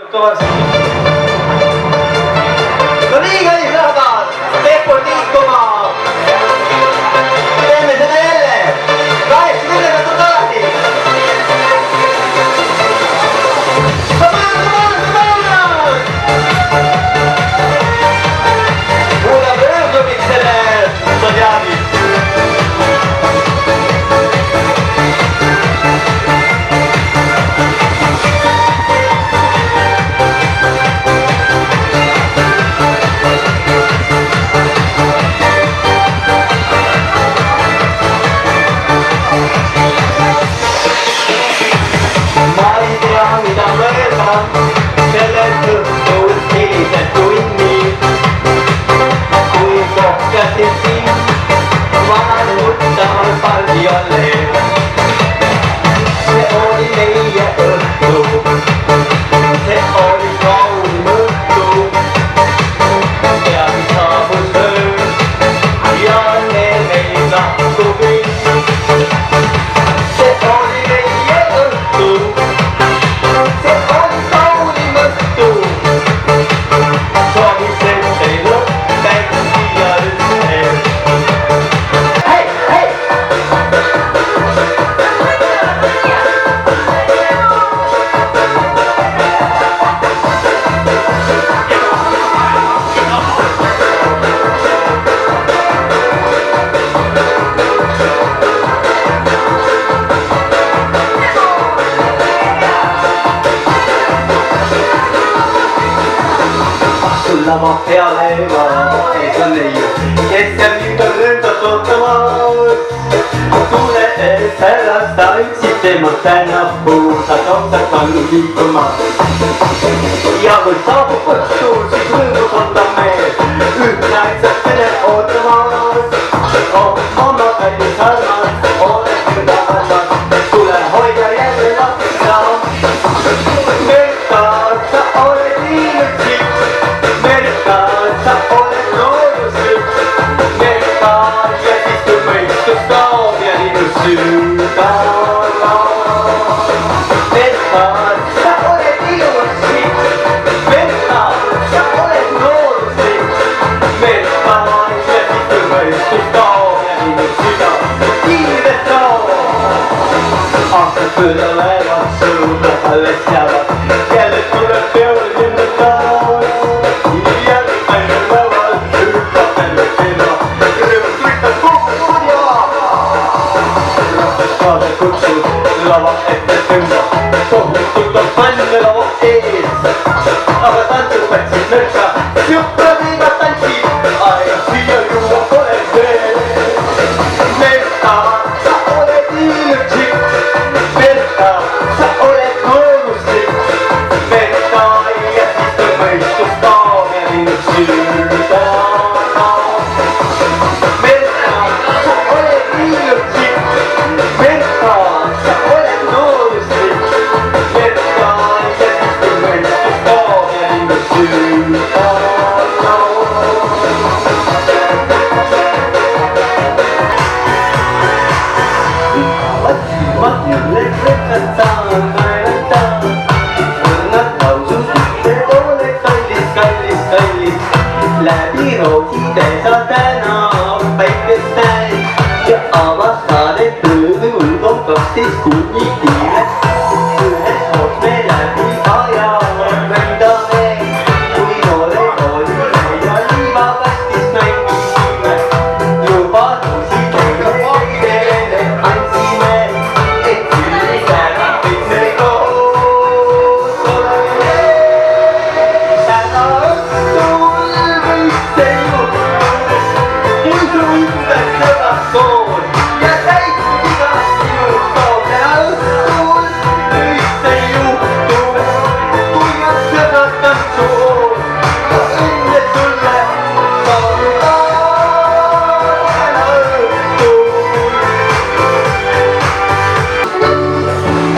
kõvasti. No nii, kallis rahvas, Peep on liikuma. Teeme seda jälle. 80 on tagasi. Come on! Muudab rõõmsumiks selle Sodjani. Lava peale vaatega leiu, kes jääb ümber rõndad ootamas. Tule ees ärast tantsid temast tänab puusa, taustad kannu liikumas. Ja kui saabub õhtul, siis rõõmus on ta mees, ühtlaitsad kõne ootamas. Mamma kallis armas, oled küll armas, tule hoida jälle lapsa. Merkad, sa oled inimesik. Sa oled looduslik, merkad ja siis kui mõistus kaob ja linus südal laab. Merkad, sa oled iluslik, merkad, sa oled looduslik, merkad ja siis kui mõistus kaob ja linus südal kiirelt laab. Aastad mööda lähevad, sõudad alles jäävad, jälle tuleb peole sinna taas. Kutsud lava ette tõmbab, tohutult on panne lava ees. Aga tantsud võtsid nõrka, sõpradiga tantsid, aega siia juua pole veel. Merka, sa oled iluslik, Merka, sa oled looduslik, Merka ja siis kui mõistus kaob ja linnud süda kaob. Merka, sa oled iluslik, Merka, sa oled looduslik, Merka ja siis kui mõistus kaob ja linnud süda kaob. Matjud lekkad saan naelata, õnnad lausud ühte poole kallis, kallis, kallis. Läbi rooside sa täna päikest näed ja avastad, et õõdud on 12 kuni tiimed. Ühes hoos me läbi aja möndame, kui noored olime ja liivakastis mängisime. Lubadusi teile andsime, et sünnist ära kõik me koos oleme. Täna õhtul võite juhtudes, muidu ümber sõbras koos ja täitnud igast sinu soov. Täna õhtul võite juhtudes, kui on sõbrad tantsuhoos ja õnne sulle soovida täna õhtul.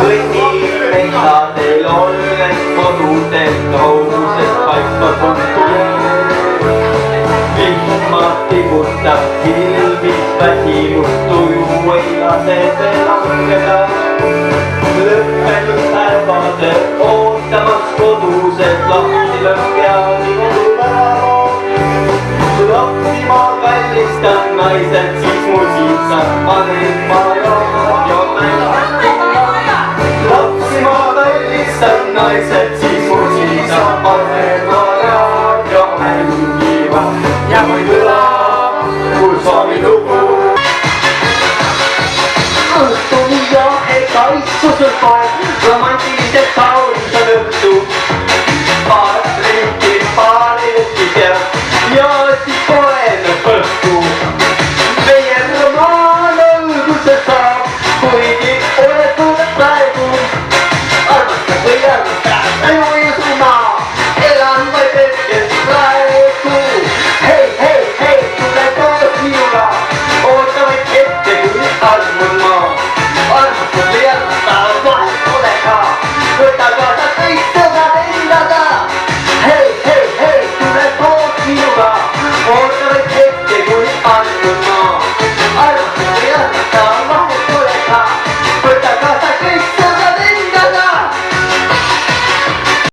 Kõnnib metsadel olles kodudelt kaugusest paistvad on tuul. Vihma tibutab silmis, väsimust tuju ei lase see langeda. Lõppenud päevade ootamas kodus eelistan naised, siis mu siitsa panen ma joone. Lapsi ma välistan naised, siis mu siitsa panen